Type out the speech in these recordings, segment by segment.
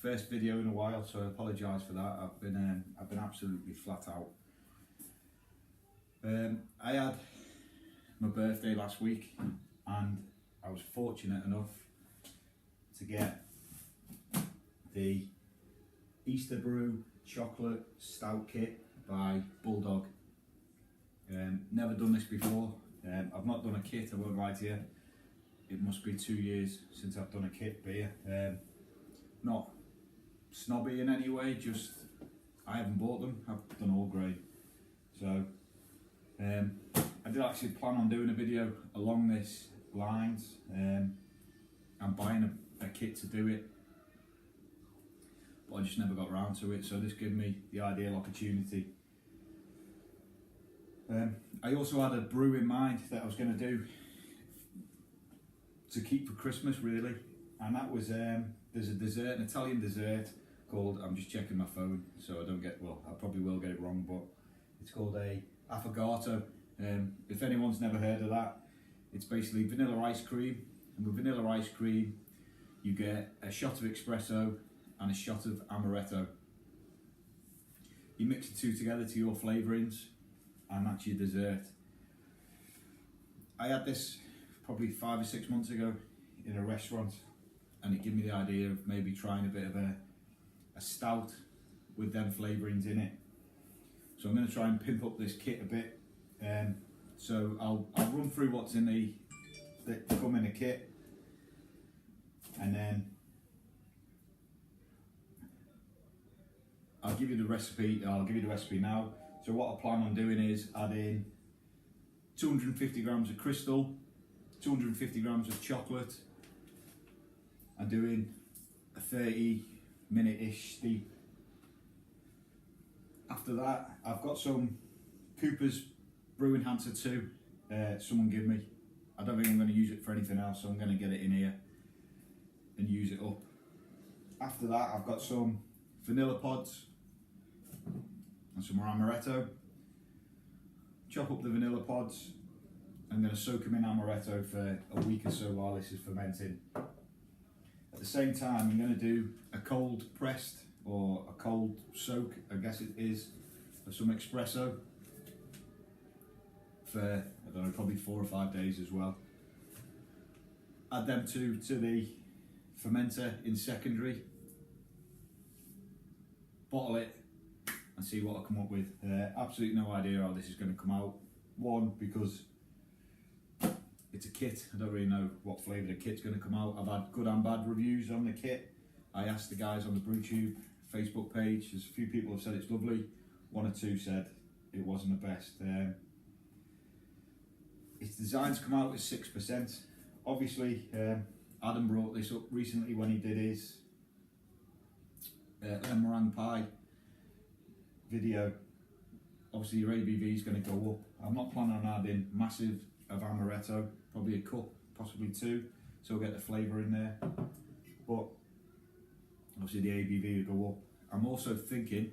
first video in a while, so I apologise for that. I've been absolutely flat out. I had my birthday last week, and I was fortunate enough to get the HBW Chocolate Stout kit by Bulldog. Never done this before. I've not done a kit, I won't lie to you. It must be 2 years since I've done a kit beer. Not snobby in any way, just I haven't bought them. I've done all grade. So I did actually plan on doing a video along this lines. I'm buying a kit to do it, but I just never got around to it, so this gave me the ideal opportunity. I also had a brew in mind that I was going to do to keep for Christmas, really, and that was there's a dessert, an Italian dessert called, I'm just checking my phone so I don't get, well, I probably will get it wrong, but it's called a affogato. If anyone's never heard of that, it's basically vanilla ice cream, and with vanilla ice cream you get a shot of espresso and a shot of amaretto. You mix the two together to your flavourings, and that's your dessert. I had this probably 5 or 6 months ago in a restaurant, and it gave me the idea of maybe trying a bit of a stout with them flavourings in it. So I'm going to try and pimp up this kit a bit. So I'll run through what's in that come in a kit, and then I'll give you the recipe. I'll give you the recipe now. So what I plan on doing is adding 250 grams of crystal, 250 grams of chocolate, and doing a 30-minute-ish steep. After that, I've got some Cooper's Brew Enhancer 2, someone give me. I don't think I'm going to use it for anything else, so I'm going to get it in here and use it up. After that, I've got some vanilla pods and some more amaretto. Chop up the vanilla pods. I'm going to soak them in amaretto for a week or so while this is fermenting. At the same time, I'm going to do a cold pressed or a cold soak, I guess it is, of some espresso for, I don't know, probably 4 or 5 days as well. Add them to the fermenter in secondary, bottle it, and see what I come up with. Absolutely no idea how this is going to come out. One, because it's a kit, I don't really know what flavour the kit's going to come out. I've had good and bad reviews on the kit. I asked the guys on the BrewTube Facebook page, there's a few people have said it's lovely, 1 or 2 said it wasn't the best. It's designed to come out as 6%. Obviously, Adam brought this up recently when he did his meringue pie video. Obviously your ABV is going to go up. I'm not planning on adding massive of amaretto, probably a cup, possibly 2, so we'll get the flavour in there, but obviously the ABV will go up. I'm also thinking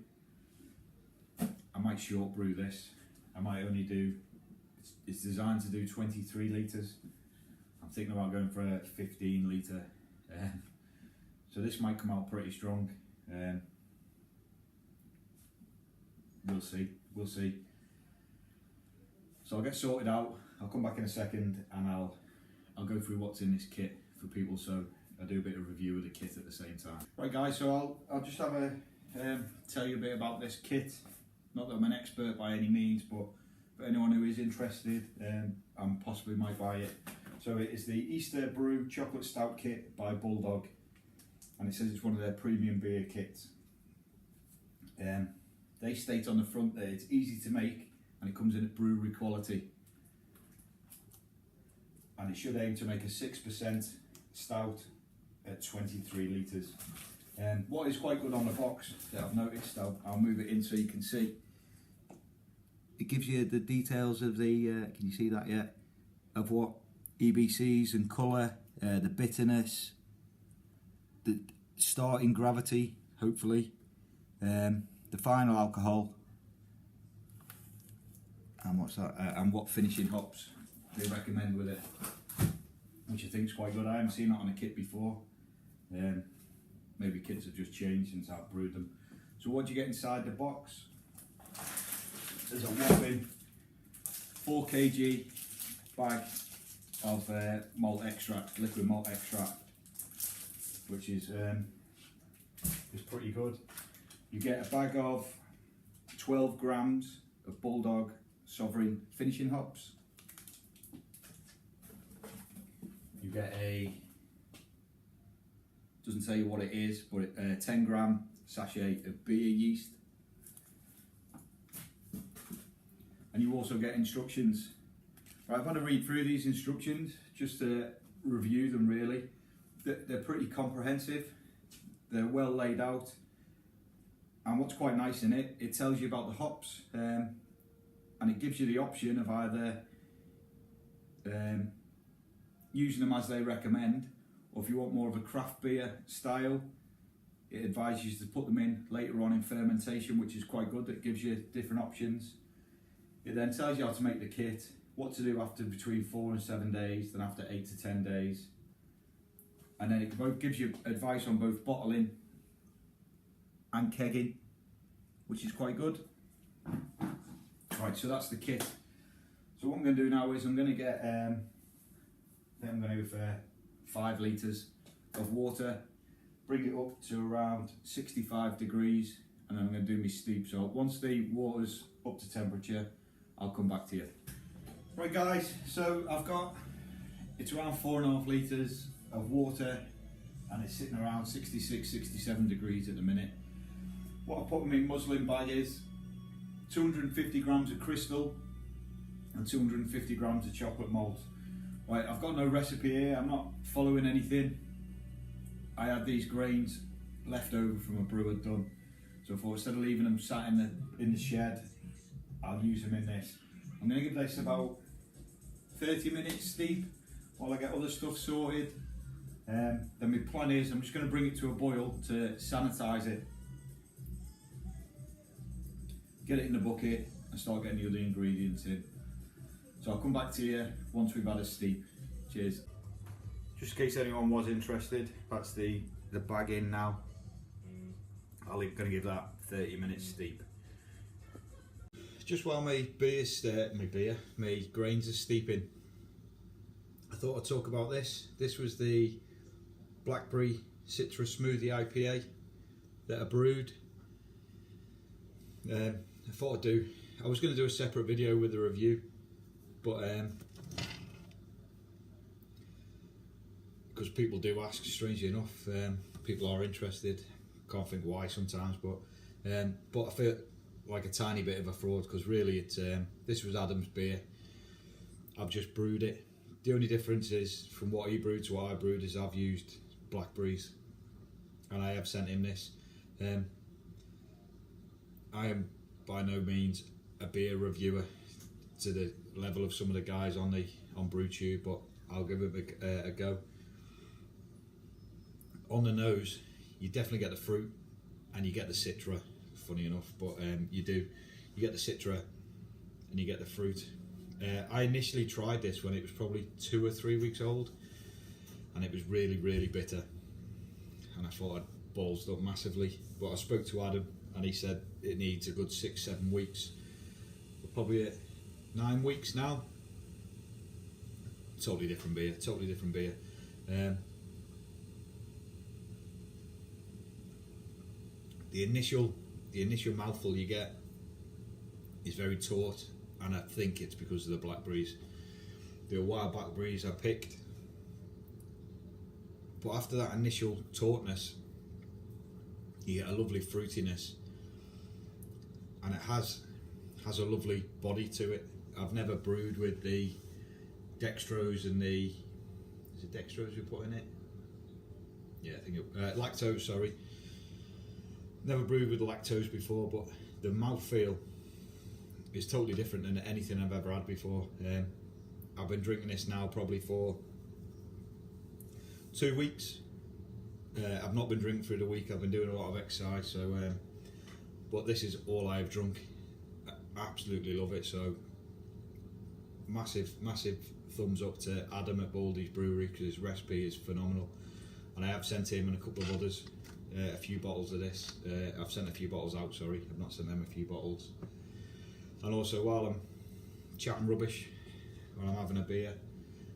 I might short brew this. I might only do, it's designed to do 23 litres. I'm thinking about going for a 15 litre, so this might come out pretty strong. We'll see. So I'll get sorted out. I'll come back in a second and I'll go through what's in this kit for people, so I'll do a bit of review of the kit at the same time. Right guys, so I'll just have a tell you a bit about this kit. Not that I'm an expert by any means, but for anyone who is interested, I possibly might buy it. So it is the HBW Chocolate Stout kit by Bulldog, and it says it's one of their premium beer kits. They state on the front that it's easy to make and it comes in at brewery quality, and it should aim to make a 6% stout at 23 litres. What is quite good on the box that I've noticed, I'll move it in so you can see, it gives you the details of the, can you see that yet, of what EBCs and colour, the bitterness, the starting gravity, hopefully, the final alcohol, and what's that, and what finishing hops they recommend with it, which I think is quite good. I haven't seen that on a kit before. maybe kits have just changed since I've brewed them. So what do you get inside the box? There's a whopping 4 kg bag of malt extract, liquid malt extract, which is pretty good. You get a bag of 12 grams of Bulldog Sovereign finishing hops. You get doesn't tell you what it is, but a 10 gram sachet of beer yeast. And you also get instructions. Right, I'm going to read through these instructions just to review them really. They're pretty comprehensive, they're well laid out, and what's quite nice in it, it tells you about the hops, and it gives you the option of either using them as they recommend, or if you want more of a craft beer style, it advises you to put them in later on in fermentation, which is quite good. It gives you different options. It then tells you how to make the kit, what to do after between 4 and 7 days, then after 8 to 10 days. And then it gives you advice on both bottling and kegging, which is quite good. Right, so that's the kit. So what I'm going to do now is I'm going to get, I think I'm going to go for 5 litres of water, bring it up to around 65 degrees, and then I'm going to do my steep. So once the water's up to temperature, I'll come back to you. Right guys, so it's around 4.5 litres of water, and it's sitting around 66, 67 degrees at the minute. What I put in my muslin bag is 250 grams of crystal and 250 grams of chocolate malt. Right, I've got no recipe here, I'm not following anything. I had these grains left over from a brew had done, so I thought instead of leaving them sat in the shed, I'll use them in this. I'm going to give this about 30 minutes steep while I get other stuff sorted. Then my plan is I'm just going to bring it to a boil to sanitise it, get it in the bucket and start getting the other ingredients in. So I'll come back to you once we've had a steep. Cheers. Just in case anyone was interested, that's the bag in now. I'm going to give that 30 minutes steep. Just while my grains are steeping, I thought I'd talk about this. This was the Blackberry Citrus Smoothie IPA that I brewed. I thought I was going to do a separate video with a review, but because people do ask, strangely enough, people are interested. Can't think why sometimes, but I feel like a tiny bit of a fraud, because really this was Adam's beer. I've just brewed it. The only difference is from what he brewed to what I brewed is I've used blackberries, and I have sent him this. I am by no means a beer reviewer to the level of some of the guys on BrewTube, but I'll give it a go. On the nose, you definitely get the fruit and you get the citra, funny enough, but you get the citra and you get the fruit. I initially tried this when it was probably 2 or 3 weeks old, and it was really, really bitter, and I thought I'd ballsed up massively, but I spoke to Adam and he said it needs a good 6-7 weeks. We're probably at 9 weeks now. Totally different beer, totally different beer. The initial mouthful you get is very taut, and I think it's because of the blackberries. The wild blackberries I picked, but after that initial tautness, you get a lovely fruitiness, and it has a lovely body to it. I've never brewed with the dextrose and is it dextrose we put in it? Yeah, I think lactose, sorry. Never brewed with lactose before, but the mouthfeel is totally different than anything I've ever had before. I've been drinking this now probably for 2 weeks. I've not been drinking through the week, I've been doing a lot of exercise, so but this is all I've drunk. I absolutely love it, so massive thumbs up to Adam at Baldy's Brewery, because his recipe is phenomenal, and I have sent him and a couple of others a few bottles of this. I've sent a few bottles out, sorry, I've not sent them a few bottles. And also while I'm chatting rubbish, when I'm having a beer,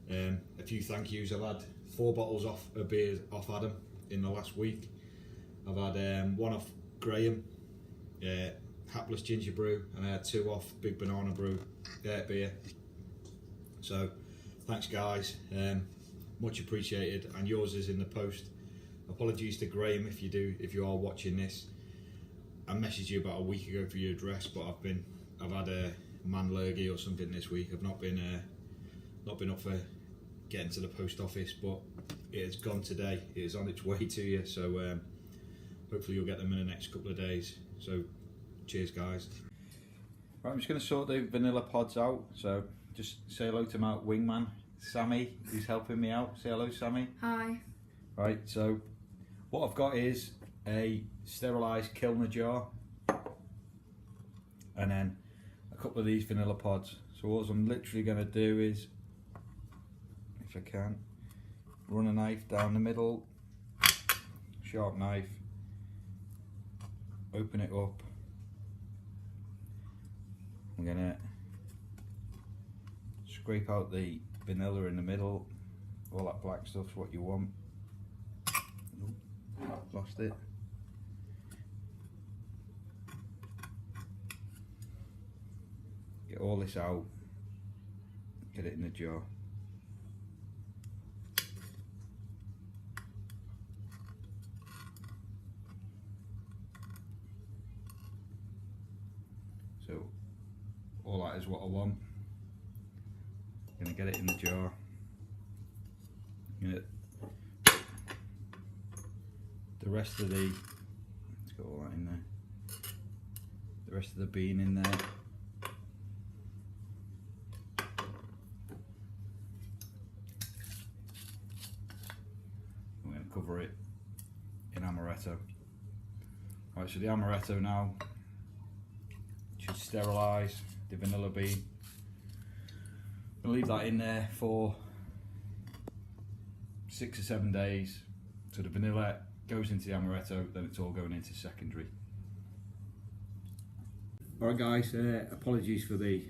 a few thank yous. I've had 4 bottles of beer off Adam in the last week. I've had one off Graham, Hapless Ginger Brew, and I had 2 off Big Banana Brew beer. So thanks guys, much appreciated, and yours is in the post. Apologies to Graham if you are watching this. I messaged you about a week ago for your address, but I've had a man lurgy or something this week. I've not been up for getting to the post office, but it has gone today. It is on its way to you, so hopefully you'll get them in the next couple of days. So cheers guys. Right, I'm just going to sort the vanilla pods out, so just say hello to my wingman Sammy, who's helping me out. Say hello Sammy. Hi. Right, so what I've got is a sterilised Kilner jar and then a couple of these vanilla pods. So what I'm literally going to do is, if I can, run a knife down the middle, sharp knife, open it up. I'm going to scrape out the vanilla in the middle. All that black stuff's what you want. Oop, lost it. Get all this out, get it in the jar. So all that is what I want. I'm going to get it in the jar. The rest of the, let's get all that in there. The rest of the bean in there. I'm going to cover it in amaretto. Right, so the amaretto now should sterilise the vanilla bean. I'll leave that in there for 6 or 7 days. So the vanilla goes into the amaretto, then it's all going into secondary. Alright guys, apologies for the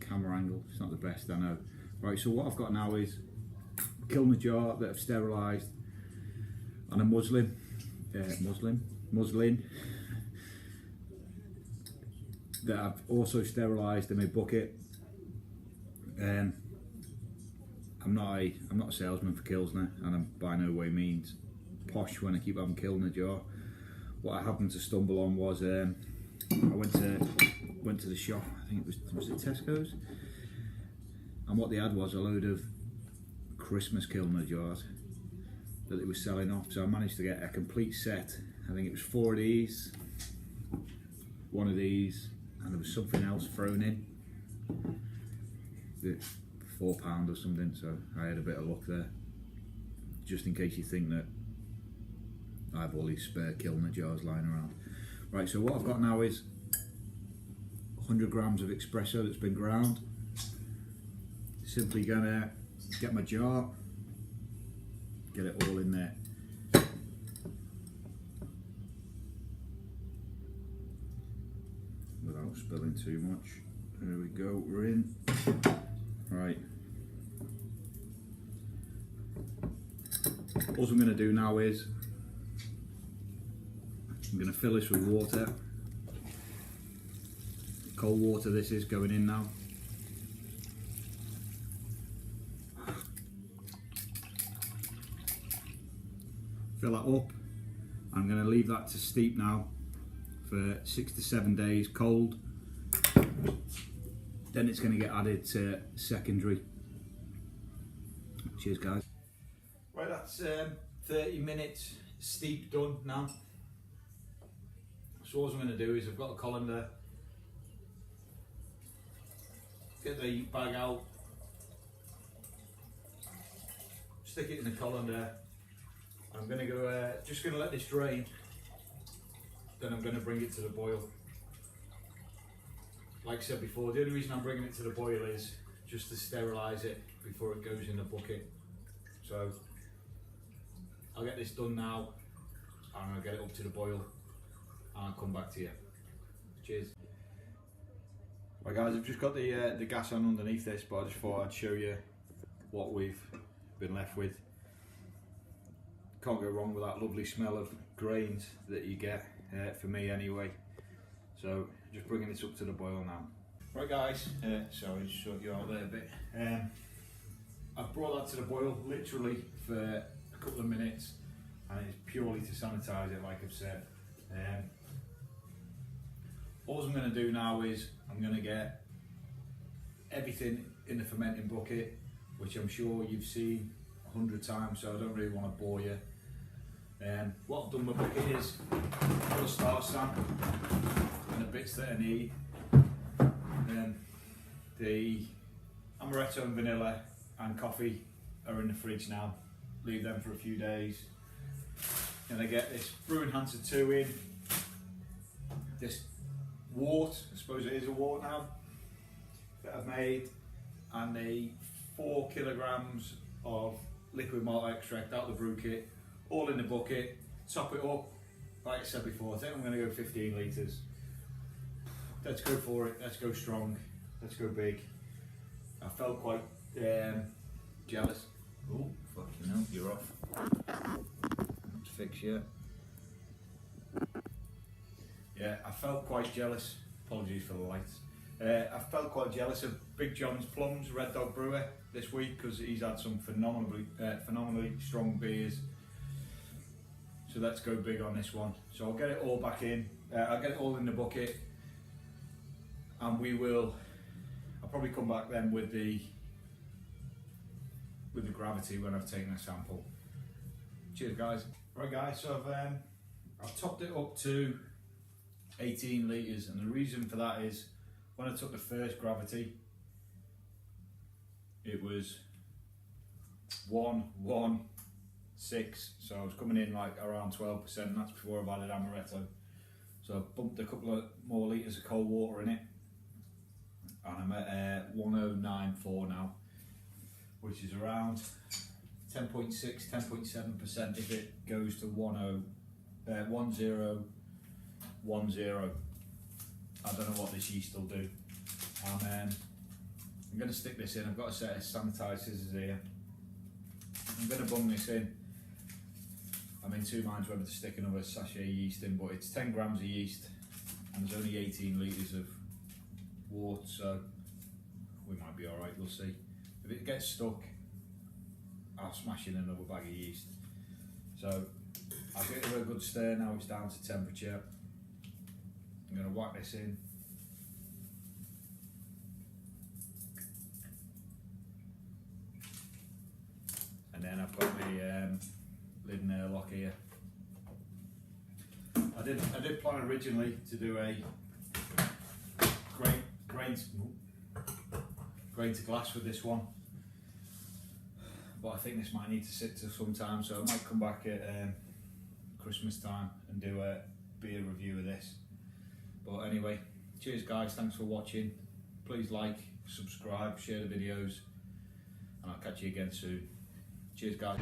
camera angle, it's not the best, I know. Right, so what I've got now is a Kilner jar that I've sterilised and a muslin that I've also sterilised in my bucket. I'm not a salesman for Kilsner, and I'm by no way means posh when I keep having Kilner jar. What I happened to stumble on was I went to the shop. I think it was it Tesco's, and what they had was a load of Christmas Kilner jars that they were selling off. So I managed to get a complete set. I think it was 4 of these, 1 of these, and there was something else thrown in. £4 or something, so I had a bit of luck there. Just in case you think that I have all these spare Kilner jars lying around. Right, so what I've got now is 100 grams of espresso that's been ground. Simply gonna get my jar, get it all in there. Without spilling too much. There we go, we're in. Right. All I'm going to do now is I'm going to fill this with water. Cold water this is going in now. Fill that up. I'm going to leave that to steep now for 6 to 7 days cold. Then it's going to get added to secondary. Cheers guys. Right, that's 30 minutes steep done now. So what I'm going to do is I've got a colander. Get the bag out. Stick it in the colander. I'm going to go, just going to let this drain. Then I'm going to bring it to the boil. Like I said before, the only reason I'm bringing it to the boil is just to sterilise it before it goes in the bucket. So I'll get this done now I'm going to get it up to the boil and I'll come back to you. Cheers. Right guys, I've just got the gas on underneath this, but I just thought I'd show you what we've been left with. Can't go wrong with that lovely smell of grains that you get, for me anyway. So just bringing this up to the boil now. Right guys, sorry, just shut you out there a bit. I've brought that to the boil literally for a couple of minutes, and it's purely to sanitise it, like I've said. All I'm going to do now is I'm going to get everything in the fermenting bucket, which I'm sure you've seen 100 times, so I don't really want to bore you. What I've done with my bucket is put a starch stamp and the bits that I need. The amaretto and vanilla and coffee are in the fridge now. Leave them for a few days. And I get this Brew Enhancer 2 in. This wort, I suppose it is a wort now, that I've made, and the 4 kilograms of liquid malt extract out of the brew kit, all in the bucket. Top it up, like I said before, I think I'm going to go 15 litres. Let's go for it, let's go strong, let's go big. I felt quite jealous. Oh, fucking hell, you're off. Let's fix you. Yeah, I felt quite jealous. Apologies for the lights. I felt quite jealous of Big John's Plums, Red Dog Brewer, this week, because he's had some phenomenally strong beers. So let's go big on this one. So I'll get it all back in. I'll get it all in the bucket, and I'll probably come back then with the gravity when I've taken a sample. Cheers, guys. Right, guys. So I've topped it up to 18 litres, and the reason for that is when I took the first gravity, it was 116, so I was coming in like around 12%, and that's before I've added amaretto. So I've bumped a couple of more litres of cold water in it, and I'm at 1094 now, which is around 10.6, 10.7% if it goes to 1010. I don't know what this yeast will do. I'm going to stick this in. I've got a set of sanitised scissors here. I'm going to bung this in. I'm in two minds whether to stick another sachet of yeast in, but it's 10 grams of yeast and there's only 18 litres of wort, so we might be alright, we'll see. If it gets stuck, I'll smash in another bag of yeast. So I'll give it a good stir now it's down to temperature. I'm going to whack this in. And then I've got the lid and airlock here. I did plan originally to do a grain to glass with this one, but I think this might need to sit till some time, so I might come back at Christmas time and do a beer review of this. But anyway, cheers guys, thanks for watching. Please like, subscribe, share the videos, and I'll catch you again soon. Cheers guys.